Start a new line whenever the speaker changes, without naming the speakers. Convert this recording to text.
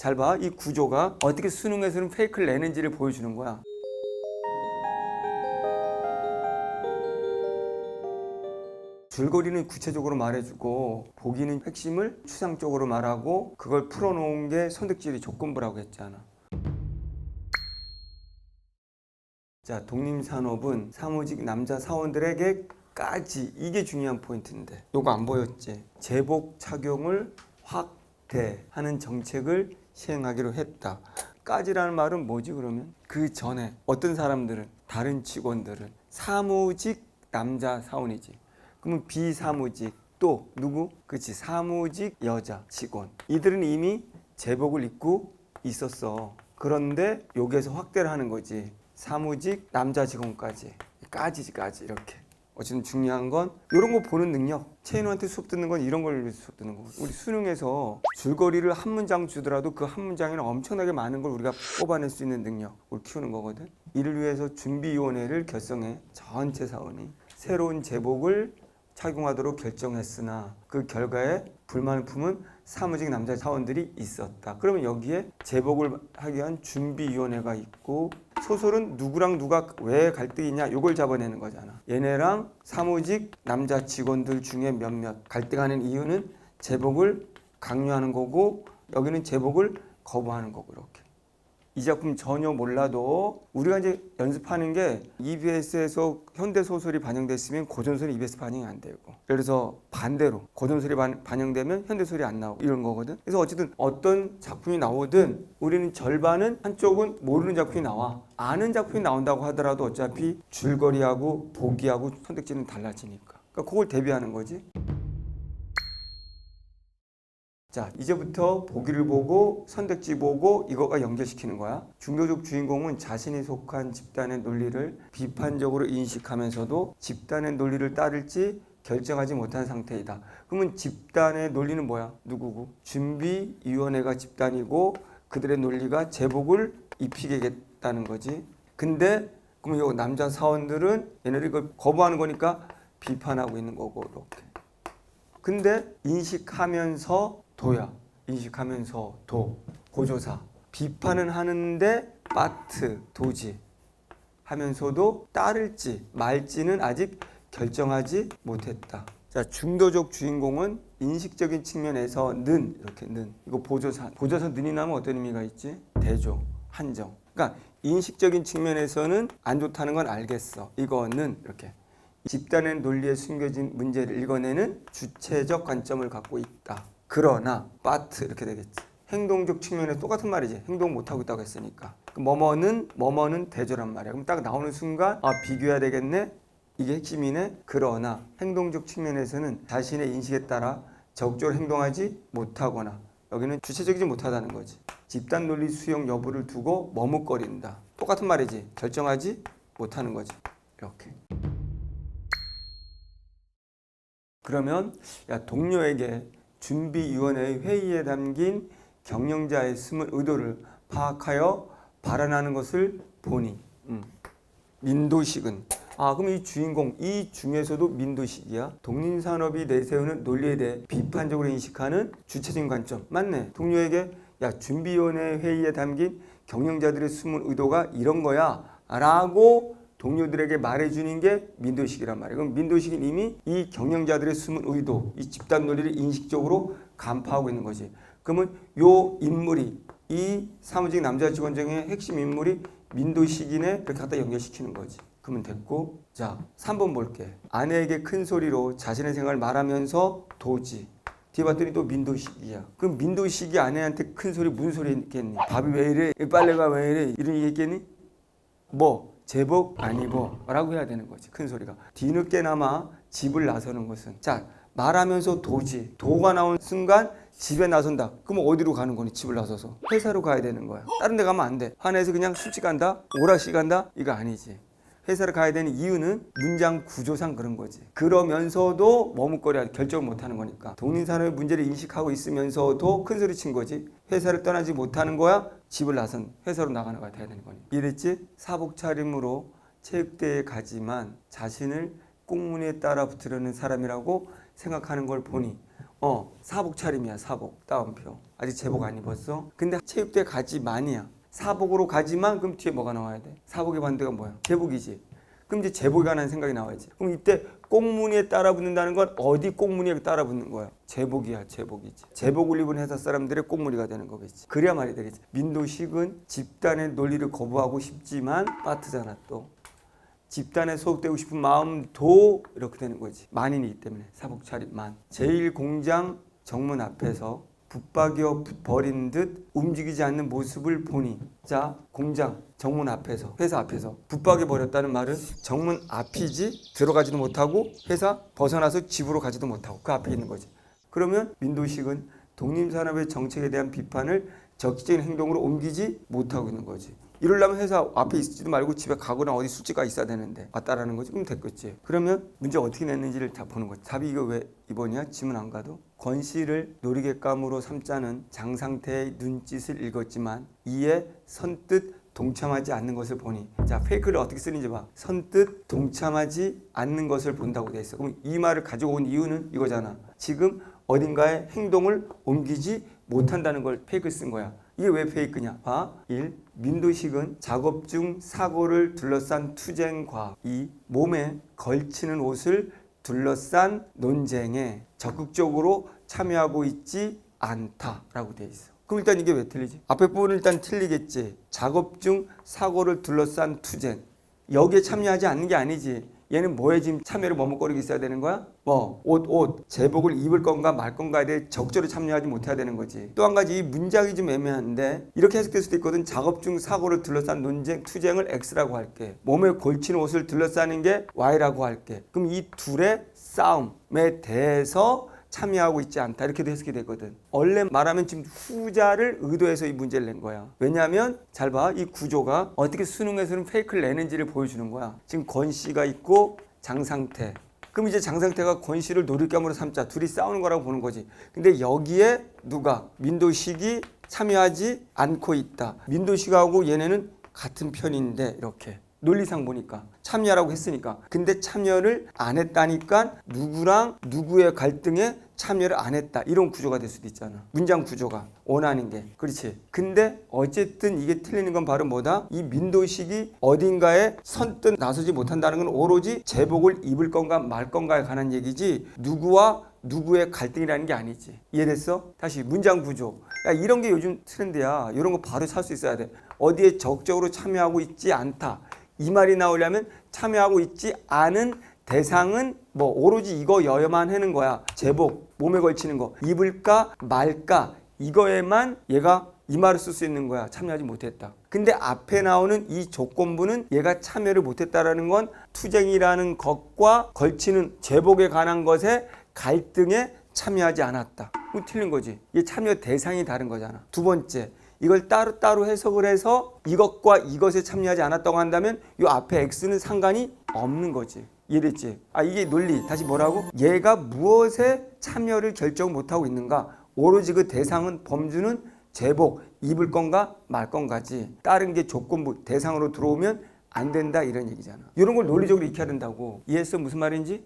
잘 봐. 이 구조가 어떻게 수능에서는 페이크를 내는지를 보여주는 거야. 줄거리는 구체적으로 말해주고 보기는 핵심을 추상적으로 말하고 그걸 풀어놓은 게 선택지의 조건부라고 했잖아. 자, 독립산업은 사무직 남자 사원들에게까지, 이게 중요한 포인트인데 요거 안 보였지? 제복 착용을 확대하는 정책을 시행하기로 했다. 까지라는 말은 뭐지 그러면? 그 전에 어떤 사람들은, 다른 직원들은 사무직 남자 사원이지. 그러면 비사무직 또 누구? 그치, 사무직 여자 직원. 이들은 이미 제복을 입고 있었어. 그런데 여기에서 확대를 하는 거지. 사무직 남자 직원까지. 까지 이렇게. 어쨌든 중요한 건 이런 거 보는 능력. 채인우한테 수업 듣는 건 이런 걸 위해서 수업 듣는 거고. 우리 수능에서 줄거리를 한 문장 주더라도 그 한 문장에는 엄청나게 많은 걸 우리가 뽑아낼 수 있는 능력을 키우는 거거든. 이를 위해서 준비위원회를 결성해 전체 사원이 새로운 제복을 착용하도록 결정했으나 그 결과에 불만을 품은 사무직 남자 사원들이 있었다. 그러면 여기에 제복을 하기 위한 준비위원회가 있고, 소설은 누구랑 누가 왜 갈등이 있냐 이걸 잡아내는 거잖아. 얘네랑 사무직 남자 직원들 중에 몇몇 갈등하는 이유는 제복을 강요하는 거고, 여기는 제복을 거부하는 거고. 이렇게 이 작품 전혀 몰라도 우리가 이제 연습하는 게 EBS에서 현대소설이 반영됐으면 고전소설이 EBS 반영이 안 되고, 그래서 반대로 고전소설이 반영되면 현대소설이 안 나오고 이런 거거든. 그래서 어쨌든 어떤 작품이 나오든 우리는 절반은, 한쪽은 모르는 작품이 나와, 아는 작품이 나온다고 하더라도 어차피 줄거리하고 보기하고 선택지는 달라지니까, 그러니까 그걸 대비하는 거지. 자, 이제부터 보기를 보고 선택지 보고 이거가 연결시키는 거야. 중도적 주인공은 자신이 속한 집단의 논리를 비판적으로 인식하면서도 집단의 논리를 따를지 결정하지 못한 상태이다. 그러면 집단의 논리는 뭐야? 누구고? 준비위원회가 집단이고 그들의 논리가 제복을 입히겠다는 거지. 근데 그럼 이 남자 사원들은 얘네들이 이걸 거부하는 거니까 비판하고 있는 거고. 이렇게. 근데 인식하면서 도야. 인식하면서 도. 고조사. 비판은 하는데 빠트, 도지 하면서도 따를지 말지는 아직 결정하지 못했다. 자, 중도적 주인공은 인식적인 측면에서는, 이렇게 는. 이거 보조사. 보조사 는이 나면 어떤 의미가 있지? 대조, 한정. 그러니까 인식적인 측면에서는 안 좋다는 건 알겠어. 이거는 이렇게. 집단의 논리에 숨겨진 문제를 읽어내는 주체적 관점을 갖고 있다. 그러나 빠트 이렇게 되겠지. 행동적 측면에 똑같은 말이지. 행동 못하고 있다고 했으니까. 뭐뭐는 대조란 말이야. 그럼 딱 나오는 순간 비교해야 되겠네. 이게 핵심이네. 그러나 행동적 측면에서는 자신의 인식에 따라 적극적으로 행동하지 못하거나, 여기는 주체적이지 못하다는 거지. 집단 논리 수용 여부를 두고 머뭇거린다. 똑같은 말이지. 결정하지 못하는 거지. 이렇게. 그러면 동료에게 준비위원회의 회의에 담긴 경영자의 숨은 의도를 파악하여 발언하는 것을 보니, 민도식은, 그럼 이 주인공, 이 중에서도 민도식이야. 독립산업이 내세우는 논리에 대해 비판적으로 인식하는 주체적인 관점. 맞네. 동료에게 준비위원회 회의에 담긴 경영자들의 숨은 의도가 이런 거야 라고 동료들에게 말해주는 게 민도식이란 말이에요. 그럼 민도식은 이미 이 경영자들의 숨은 의도, 이 집단 논리를 인식적으로 간파하고 있는 거지. 그러면 요 인물이, 이 사무직 남자 직원 중에 핵심 인물이 민도식이네, 이렇게 갖다 연결시키는 거지. 그러면 됐고, 자 3번 볼게. 아내에게 큰 소리로 자신의 생각을 말하면서 도지. 뒤에 봤더니 또 민도식이야. 그럼 민도식이 아내한테 큰 소리, 무슨 소리 했겠니? 밥이 왜 이래? 빨래가 왜 이래? 이런 얘기 했겠니? 제복 안 입어 라고 해야 되는 거지. 큰 소리가. 뒤늦게나마 집을 나서는 것은, 자 말하면서 도지. 도가 나온 순간 집에 나선다. 그럼 어디로 가는 거니? 집을 나서서 회사로 가야 되는 거야. 다른 데 가면 안 돼. 화내서 그냥 술집 간다? 오락실 간다? 이거 아니지. 회사를 가야 되는 이유는 문장 구조상 그런 거지. 그러면서도 머뭇거려 결정을 못하는 거니까. 독립산업의 문제를 인식하고 있으면서도 큰 소리 친 거지. 회사를 떠나지 못하는 거야. 집을 나선, 회사로 나가는 거야 돼야 되는 거니. 이랬지? 사복 차림으로 체육대회에 가지만 자신을 꽁무니에 따라 붙으려는 사람이라고 생각하는 걸 보니 사복 차림이야. 사복 따옴표. 아직 제복 안 입었어. 근데 체육대 가지만이야. 사복으로 가지만. 그럼 뒤에 뭐가 나와야 돼? 사복의 반대가 뭐야? 제복이지. 그럼 이제 제복이라는 생각이 나와야지. 그럼 이때 꽁무니에 따라 붙는다는 건 어디 꽁무니에 따라 붙는 거야? 제복이야. 제복이지. 제복을 입은 회사 사람들의 꽁무니가 되는 거겠지. 그래야 말이 되겠지. 민도식은 집단의 논리를 거부하고 싶지만 빠트잖아. 또 집단에 소속되고 싶은 마음도 이렇게 되는 거지. 만인이기 때문에. 사복 차림만. 제1공장 정문 앞에서 붙박여 버린 듯 움직이지 않는 모습을 보니, 자, 공장 정문 앞에서, 회사 앞에서 붙박여 버렸다는 말은 정문 앞이지 들어가지도 못하고 회사 벗어나서 집으로 가지도 못하고 그 앞에 있는 거지. 그러면 민도식은 독립산업의 정책에 대한 비판을 적극적인 행동으로 옮기지 못하고 있는 거지. 이러려면 회사 앞에 있지도 말고 집에 가거나 어디 술집가 있어야 되는데 왔다라는 거지. 그럼 됐겠지. 그러면 문제 어떻게 냈는지를 다 보는 거지. 답이 이거 왜 2번이야? 지문 안 가도? 권 씨를 놀이객감으로 삼자는 장상태의 눈짓을 읽었지만 이에 선뜻 동참하지 않는 것을 보니, 자, 페이크를 어떻게 쓰는지 봐. 선뜻 동참하지 않는 것을 본다고 돼 있어. 그럼 이 말을 가지고 온 이유는 이거잖아. 지금 어딘가에 행동을 옮기지 못한다는 걸 페이크 쓴 거야. 이게 왜 페이크냐? 봐. 1. 민도식은 작업 중 사고를 둘러싼 투쟁과 2. 몸에 걸치는 옷을 둘러싼 논쟁에 적극적으로 참여하고 있지 않다라고 돼 있어. 그럼 일단 이게 왜 틀리지? 앞에 부분은 일단 틀리겠지. 작업 중 사고를 둘러싼 투쟁. 여기에 참여하지 않는 게 아니지. 얘는 뭐에 지금 참여를 머뭇거리고 있어야 되는 거야? 옷, 제복을 입을 건가 말 건가에 대해 적절히 참여하지 못해야 되는 거지. 또 한 가지, 이 문장이 좀 애매한데 이렇게 해석될 수도 있거든. 작업 중 사고를 둘러싼 논쟁, 투쟁을 X라고 할게. 몸에 걸치는 옷을 둘러싸는 게 Y라고 할게. 그럼 이 둘의 싸움에 대해서 참여하고 있지 않다, 이렇게도 해석이 되거든. 원래 말하면 지금 후자를 의도해서 이 문제를 낸 거야. 왜냐하면 잘 봐, 이 구조가 어떻게 수능에서는 페이크를 내는지를 보여주는 거야. 지금 권 씨가 있고 장상태. 그럼 이제 장상태가 권 씨를 놀잇감으로 삼자, 둘이 싸우는 거라고 보는 거지. 근데 여기에 누가? 민도식이 참여하지 않고 있다. 민도식하고 얘네는 같은 편인데, 이렇게 논리상 보니까 참여라고 했으니까. 근데 참여를 안 했다니까 누구랑 누구의 갈등에 참여를 안 했다, 이런 구조가 될 수도 있잖아. 문장 구조가 원하는 게. 그렇지. 근데 어쨌든 이게 틀리는 건 바로 뭐다? 이 민도식이 어딘가에 선뜻 나서지 못한다는 건 오로지 제복을 입을 건가 말 건가에 관한 얘기지 누구와 누구의 갈등이라는 게 아니지. 이해됐어? 다시 문장 구조. 야, 이런 게 요즘 트렌드야. 이런 거 바로 살 수 있어야 돼. 어디에 적극적으로 참여하고 있지 않다, 이 말이 나오려면 참여하고 있지 않은 대상은 오로지 이거여야만 하는 거야. 제복, 몸에 걸치는 거, 입을까 말까, 이거에만 얘가 이 말을 쓸 수 있는 거야. 참여하지 못했다. 근데 앞에 나오는 이 조건부는 얘가 참여를 못했다라는 건 투쟁이라는 것과 걸치는 제복에 관한 것에 갈등에 참여하지 않았다. 그거 틀린 거지. 이게 참여 대상이 다른 거잖아. 두 번째, 이걸 따로따로 해석을 해서 이것과 이것에 참여하지 않았다고 한다면 이 앞에 X는 상관이 없는 거지. 이해됐지? 이게 논리. 다시 뭐라고? 얘가 무엇에 참여를 결정 못하고 있는가? 오로지 그 대상은, 범주는 제복, 입을 건가 말 건가지. 다른 게 조건부, 대상으로 들어오면 안 된다, 이런 얘기잖아. 이런 걸 논리적으로 익혀야 된다고. 이해했어? 무슨 말인지?